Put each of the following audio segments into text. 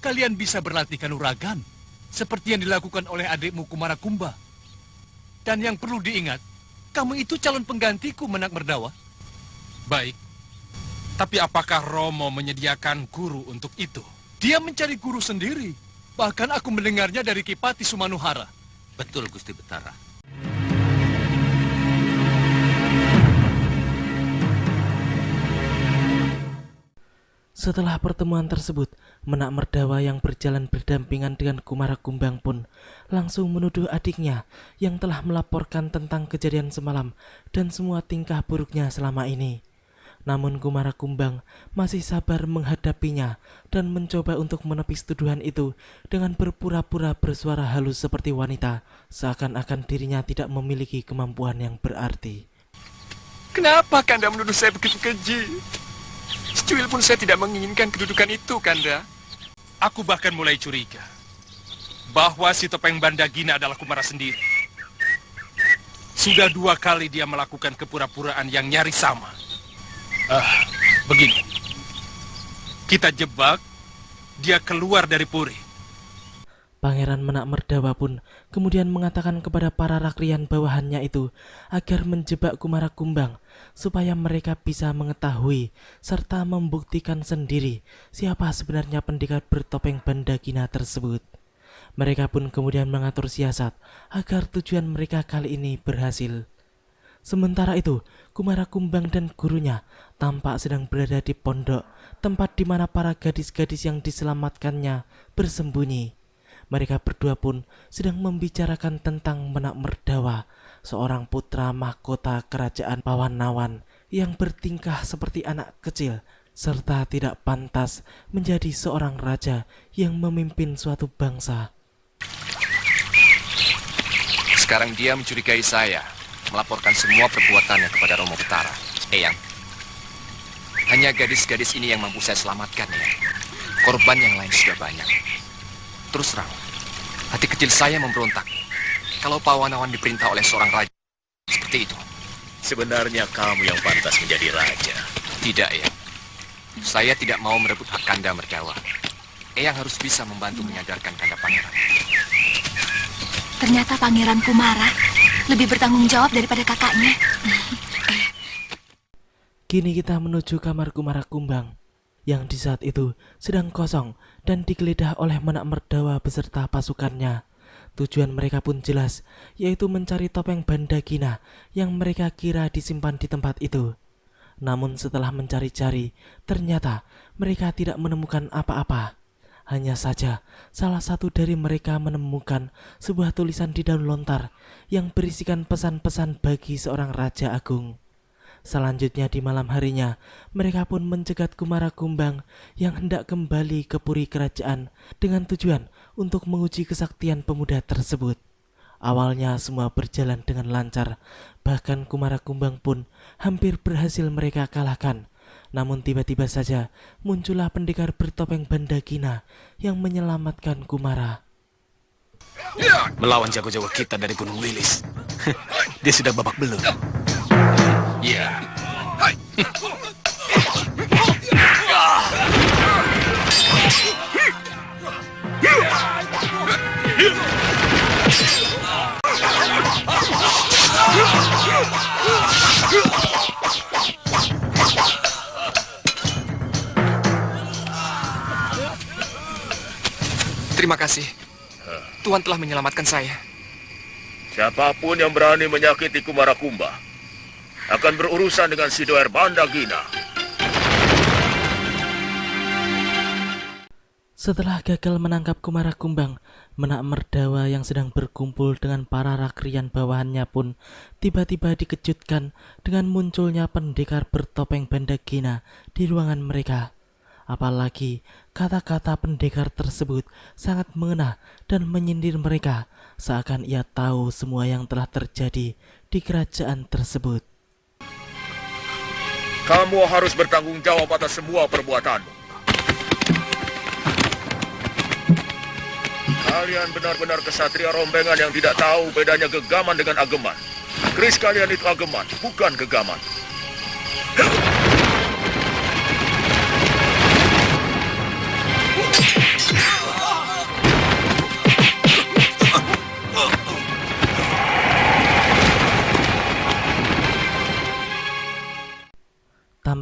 kalian bisa berlatih kanuragan, seperti yang dilakukan oleh adikmu Kumarakumba. Dan yang perlu diingat, kamu itu calon penggantiku, Menak Merdawa. Baik, tapi apakah Romo menyediakan guru untuk itu? Dia mencari guru sendiri. Bahkan aku mendengarnya dari Kipati Sumanuhara. Betul, Gusti Betara. Setelah pertemuan tersebut, Menak Merdawa yang berjalan berdampingan dengan Kumarakumbang pun langsung menuduh adiknya yang telah melaporkan tentang kejadian semalam dan semua tingkah buruknya selama ini. Namun Kumarakumbang masih sabar menghadapinya dan mencoba untuk menepis tuduhan itu dengan berpura-pura bersuara halus seperti wanita, seakan-akan dirinya tidak memiliki kemampuan yang berarti. Kenapa Kanda menuduh saya begitu keji? Secuil pun saya tidak menginginkan kedudukan itu, Kanda. Aku bahkan mulai curiga bahwa si topeng Bandagina adalah Kumara sendiri. Sudah 2 kali dia melakukan kepura-puraan yang nyaris sama. Begini. Kita jebak, dia keluar dari puri. Pangeran Menak Merdawa pun kemudian mengatakan kepada para rakrian bawahannya itu agar menjebak Kumarakumbang supaya mereka bisa mengetahui serta membuktikan sendiri siapa sebenarnya pendekar bertopeng Bandagina tersebut. Mereka pun kemudian mengatur siasat agar tujuan mereka kali ini berhasil. Sementara itu, Kumarakumbang dan gurunya tampak sedang berada di pondok, tempat di mana para gadis-gadis yang diselamatkannya bersembunyi. Mereka berdua pun sedang membicarakan tentang Menak Merdawa, seorang putra mahkota kerajaan Pawanawan yang bertingkah seperti anak kecil, serta tidak pantas menjadi seorang raja yang memimpin suatu bangsa. Sekarang dia mencurigai saya, melaporkan semua perbuatannya kepada Romo Betara. Eyang, hanya gadis-gadis ini yang mampu saya selamatkan ya. Korban yang lain sudah banyak. Terus terang, hati kecil saya memberontak kalau Pawanawan diperintah oleh seorang raja seperti itu. Sebenarnya kamu yang pantas menjadi raja. Tidak, ya. Saya tidak mau merebut hak Kanda Merdawa. Eyang harus bisa membantu menyadarkan Kanda Pangeran. Ternyata Pangeran Kumara lebih bertanggung jawab daripada kakaknya. Kini kita menuju kamar Kumarakumbang yang di saat itu sedang kosong dan digeledah oleh Menak Merdawa beserta pasukannya. Tujuan mereka pun jelas, yaitu mencari topeng Bandagina yang mereka kira disimpan di tempat itu. Namun setelah mencari-cari, ternyata mereka tidak menemukan apa-apa. Hanya saja, salah satu dari mereka menemukan sebuah tulisan di daun lontar yang berisikan pesan-pesan bagi seorang raja agung. Selanjutnya di malam harinya, mereka pun mencegat Kumarakumbang yang hendak kembali ke puri kerajaan dengan tujuan untuk menguji kesaktian pemuda tersebut. Awalnya semua berjalan dengan lancar, bahkan Kumarakumbang pun hampir berhasil mereka kalahkan. Namun tiba-tiba saja muncullah pendekar bertopeng Bandagina yang menyelamatkan Kumara. Melawan jago-jago kita dari Gunung Wilis. Dia sudah babak belur. Ya. Terima kasih. Tuhan telah menyelamatkan saya. Siapapun yang berani menyakiti Kumarakumba akan berurusan dengan Sidoer Bandagina. Setelah gagal menangkap Kumarakumbang, Menak Merdawa yang sedang berkumpul dengan para rakrian bawahannya pun tiba-tiba dikejutkan dengan munculnya pendekar bertopeng Bandagina di ruangan mereka. Apalagi kata-kata pendekar tersebut sangat mengena dan menyindir mereka, seakan ia tahu semua yang telah terjadi di kerajaan tersebut. Kamu harus bertanggung jawab atas semua perbuatanmu. Kalian benar-benar kesatria rombengan yang tidak tahu bedanya gegaman dengan ageman. Keris kalian itu ageman, bukan gegaman.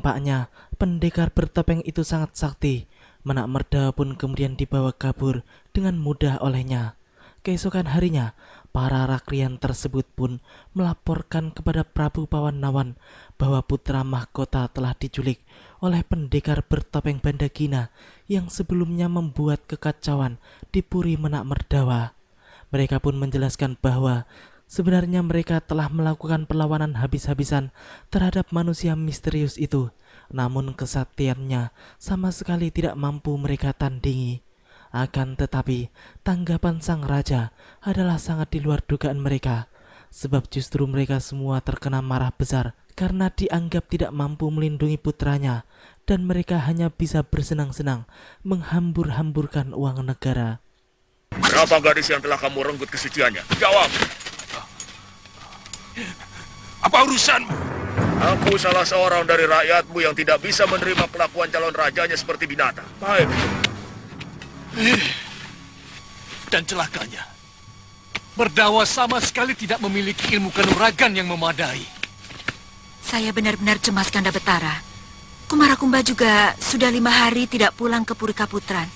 Tampaknya pendekar bertopeng itu sangat sakti. Menak Merdawa pun kemudian dibawa kabur dengan mudah olehnya. Keesokan harinya, para rakrian tersebut pun melaporkan kepada Prabu Pawannawan bahwa putra mahkota telah diculik oleh pendekar bertopeng Bandagina yang sebelumnya membuat kekacauan di Puri Menak Merdawa. Mereka pun menjelaskan bahwa sebenarnya mereka telah melakukan perlawanan habis-habisan terhadap manusia misterius itu, namun kesaktiannya sama sekali tidak mampu mereka tandingi. Akan tetapi, tanggapan sang raja adalah sangat di luar dugaan mereka, sebab justru mereka semua terkena marah besar karena dianggap tidak mampu melindungi putranya, dan mereka hanya bisa bersenang-senang menghambur-hamburkan uang negara. Berapa gadis yang telah kamu renggut kesuciannya? Jawab! Apa urusanmu? Aku salah seorang dari rakyatmu yang tidak bisa menerima kelakuan calon rajanya seperti binatang. Baik. Dan celakanya, Merdawa sama sekali tidak memiliki ilmu kanuragan yang memadai. Saya benar-benar cemas, Kanda Betara. Kumarakumba juga sudah 5 hari tidak pulang ke Puri Kaputran.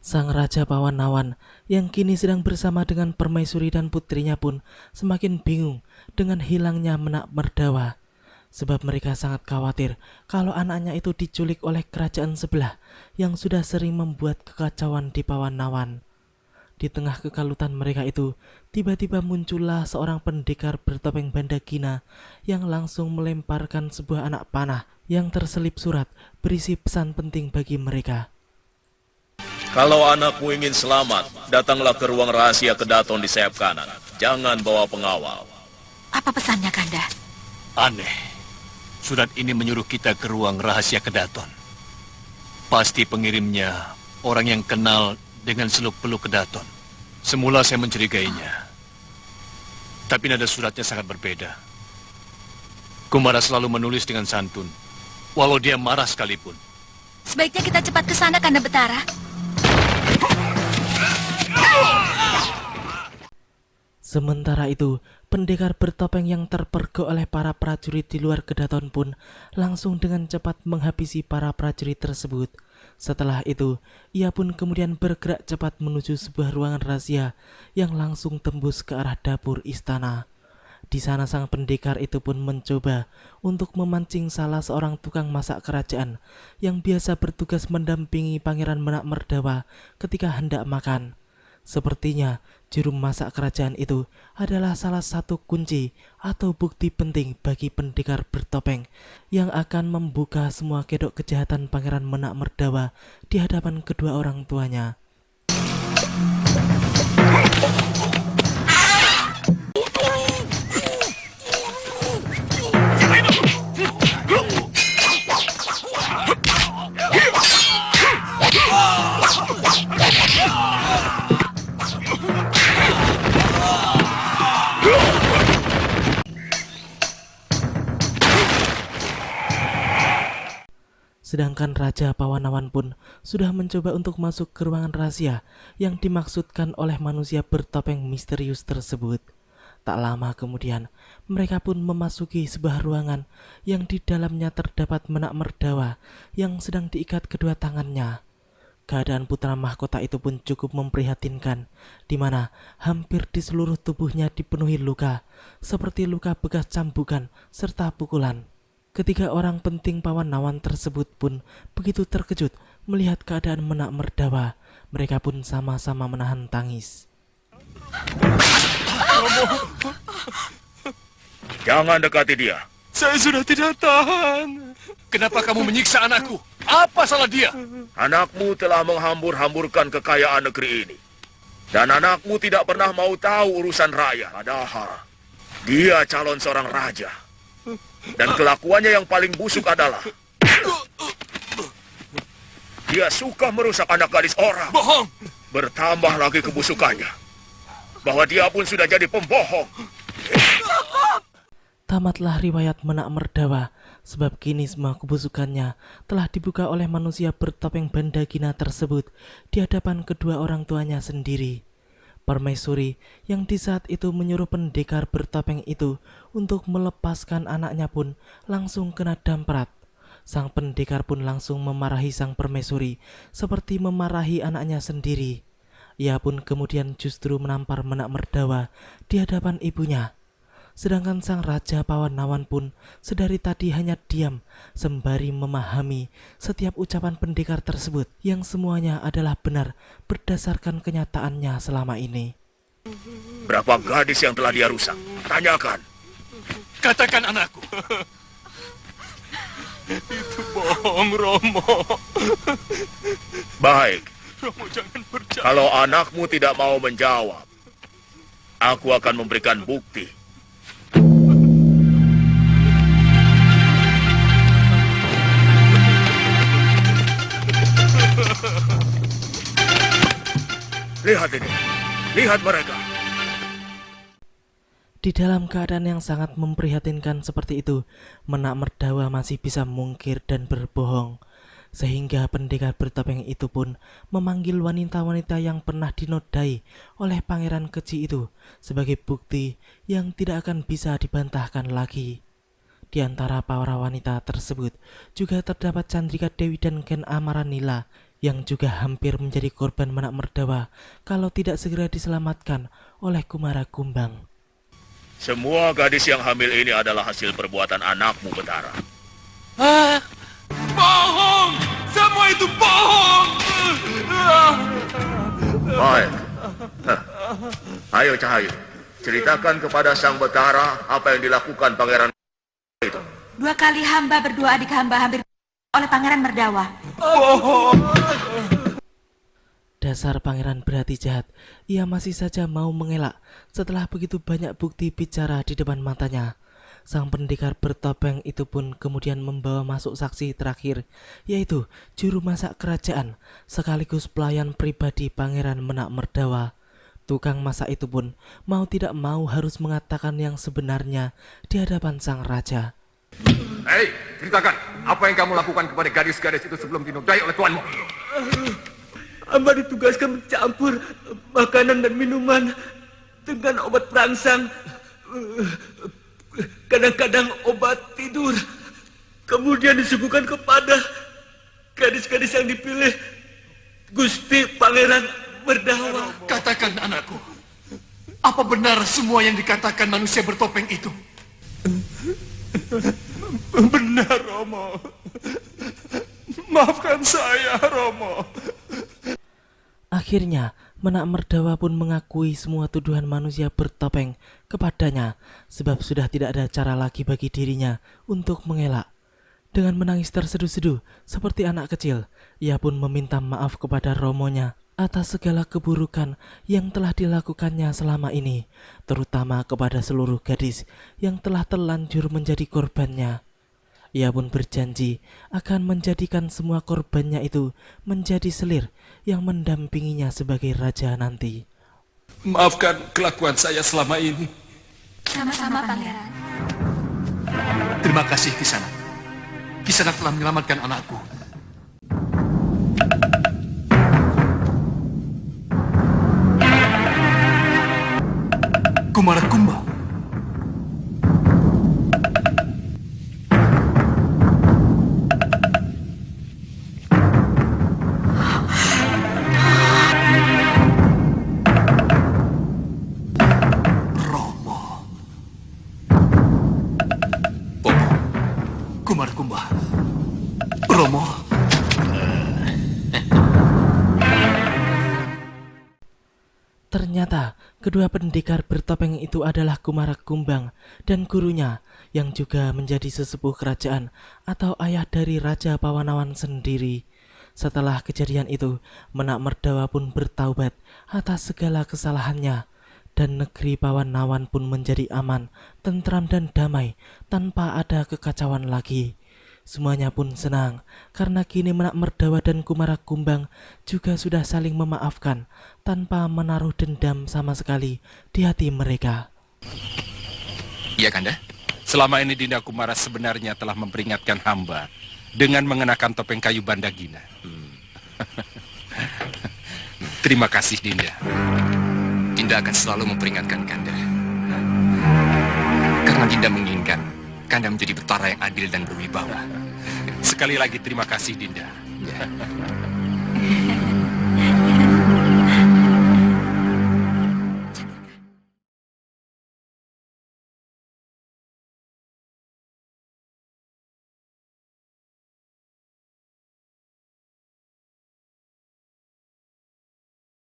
Sang Raja Pawannawan yang kini sedang bersama dengan permaisuri dan putrinya pun semakin bingung dengan hilangnya Menak Merdawa. Sebab mereka sangat khawatir kalau anaknya itu diculik oleh kerajaan sebelah yang sudah sering membuat kekacauan di Pawannawan. Di tengah kekalutan mereka itu, tiba-tiba muncullah seorang pendekar bertopeng Bandagina yang langsung melemparkan sebuah anak panah yang terselip surat berisi pesan penting bagi mereka. Kalau anakmu ingin selamat, datanglah ke ruang rahasia Kedaton di sayap kanan. Jangan bawa pengawal. Apa pesannya, Kanda? Aneh, surat ini menyuruh kita ke ruang rahasia Kedaton. Pasti pengirimnya orang yang kenal dengan seluk-beluk Kedaton. Semula saya mencurigainya, tapi nada suratnya sangat berbeda. Kumara selalu menulis dengan santun, walau dia marah sekalipun. Sebaiknya kita cepat ke sana, Kanda Betara. Sementara itu, pendekar bertopeng yang terpergok oleh para prajurit di luar Kedaton pun langsung dengan cepat menghabisi para prajurit tersebut. Setelah itu, ia pun kemudian bergerak cepat menuju sebuah ruangan rahasia yang langsung tembus ke arah dapur istana. Di sana sang pendekar itu pun mencoba untuk memancing salah seorang tukang masak kerajaan yang biasa bertugas mendampingi Pangeran Menak Merdawa ketika hendak makan. Sepertinya juru masak kerajaan itu adalah salah satu kunci atau bukti penting bagi pendekar bertopeng yang akan membuka semua kedok kejahatan Pangeran Menak Merdawa di hadapan kedua orang tuanya. Sedangkan Raja Pawannawan pun sudah mencoba untuk masuk ke ruangan rahasia yang dimaksudkan oleh manusia bertopeng misterius tersebut. Tak lama kemudian, mereka pun memasuki sebuah ruangan yang di dalamnya terdapat Menak Merdawa yang sedang diikat kedua tangannya. Keadaan putra mahkota itu pun cukup memprihatinkan, di mana hampir di seluruh tubuhnya dipenuhi luka, seperti luka bekas cambukan serta pukulan. Ketiga orang penting Pawannawan tersebut pun begitu terkejut melihat keadaan Menak Merdawa. Mereka pun sama-sama menahan tangis. Jangan dekati dia. Saya sudah tidak tahan. Kenapa kamu menyiksa anakku? Apa salah dia? Anakmu telah menghambur-hamburkan kekayaan negeri ini. Dan anakmu tidak pernah mau tahu urusan rakyat. Padahal dia calon seorang raja. Dan kelakuannya yang paling busuk adalah dia suka merusak anak gadis orang. Bohong! Bertambah lagi kebusukannya, bahwa dia pun sudah jadi pembohong. Tamatlah riwayat Menak Merdawa, sebab kini semua kebusukannya telah dibuka oleh manusia bertopeng Bandagina tersebut di hadapan kedua orang tuanya sendiri. Permaisuri yang di saat itu menyuruh pendekar bertopeng itu untuk melepaskan anaknya pun langsung kena damprat. Sang pendekar pun langsung memarahi sang permaisuri seperti memarahi anaknya sendiri. Ia pun kemudian justru menampar Menak Merdawa di hadapan ibunya. Sedangkan sang Raja Pawanawan pun sedari tadi hanya diam sembari memahami setiap ucapan pendekar tersebut yang semuanya adalah benar berdasarkan kenyataannya selama ini. Berapa gadis yang telah dia rusak? Tanyakan. Katakan anakku. Bohong, Romo. Baik, Romo jangan percaya. kalau anakmu tidak mau menjawab, aku akan memberikan bukti. Lihat ini, lihat mereka. Di dalam keadaan yang sangat memprihatinkan seperti itu, Menak Merdawa masih bisa mungkir dan berbohong. Sehingga pendekar bertopeng itu pun memanggil wanita-wanita yang pernah dinodai oleh pangeran keji itu sebagai bukti yang tidak akan bisa dibantahkan lagi. Di antara para wanita tersebut juga terdapat Chandrika Dewi dan Ken Amaranila yang juga hampir menjadi korban Menak Merdawa kalau tidak segera diselamatkan oleh Kumara Kumbang. Semua gadis yang hamil ini adalah hasil perbuatan anakmu, Betara. Bohong! Semua itu bohong! Baik. Hah. Ayo, Cahayu. Ceritakan kepada Sang Betara apa yang dilakukan pangeran itu. 2 kali hamba berdua adik hamba hampir oleh Pangeran Merdawa. Dasar pangeran berhati jahat, ia masih saja mau mengelak setelah begitu banyak bukti bicara di depan matanya. Sang pendekar bertopeng itu pun kemudian membawa masuk saksi terakhir, yaitu juru masak kerajaan sekaligus pelayan pribadi Pangeran Menak Merdawa. Tukang masak itu pun mau tidak mau harus mengatakan yang sebenarnya di hadapan sang raja. Hei, ceritakan apa yang kamu lakukan kepada gadis-gadis itu sebelum dinodai oleh tuanmu. Hamba ditugaskan mencampur makanan dan minuman dengan obat perangsang, kadang-kadang obat tidur, kemudian disuguhkan kepada gadis-gadis yang dipilih Gusti Pangeran Merdawa. Katakan anakku, apa benar semua yang dikatakan manusia bertopeng itu? Benar, Romo. Maafkan saya, Romo. Akhirnya, Menak Merdawa pun mengakui semua tuduhan manusia bertopeng kepadanya, sebab sudah tidak ada cara lagi bagi dirinya untuk mengelak. Dengan menangis terseduh-seduh seperti anak kecil, ia pun meminta maaf kepada romonya atas segala keburukan yang telah dilakukannya selama ini, terutama kepada seluruh gadis yang telah terlanjur menjadi korbannya. Ia pun berjanji akan menjadikan semua korbannya itu menjadi selir yang mendampinginya sebagai raja nanti. Maafkan kelakuan saya selama ini. Sama-sama, Pangeran. Terima kasih, Kisanak. Kisanak telah menyelamatkan anakku. Kumara Kumbang. Kumara Kumbang. Romo. Ternyata kedua pendekar bertopeng itu adalah Kumara Kumbang dan gurunya yang juga menjadi sesepuh kerajaan atau ayah dari Raja Pawanawan sendiri. Setelah kejadian itu, Menak Merdawa pun bertaubat atas segala kesalahannya dan negeri Pawanawan pun menjadi aman, tentram dan damai tanpa ada kekacauan lagi. Semuanya pun senang karena kini Menak Merdawa dan Kumara Kumbang juga sudah saling memaafkan tanpa menaruh dendam sama sekali di hati mereka. Iya, Kanda? Selama ini Dinda Kumara sebenarnya telah memperingatkan hamba dengan mengenakan topeng kayu Bandagina. Terima kasih, Dinda. Dinda akan selalu memperingatkan Kanda. Karena Dinda menginginkan Kanda menjadi Betara yang adil dan berwibawa. Sekarang Sekali lagi terima kasih, Dinda.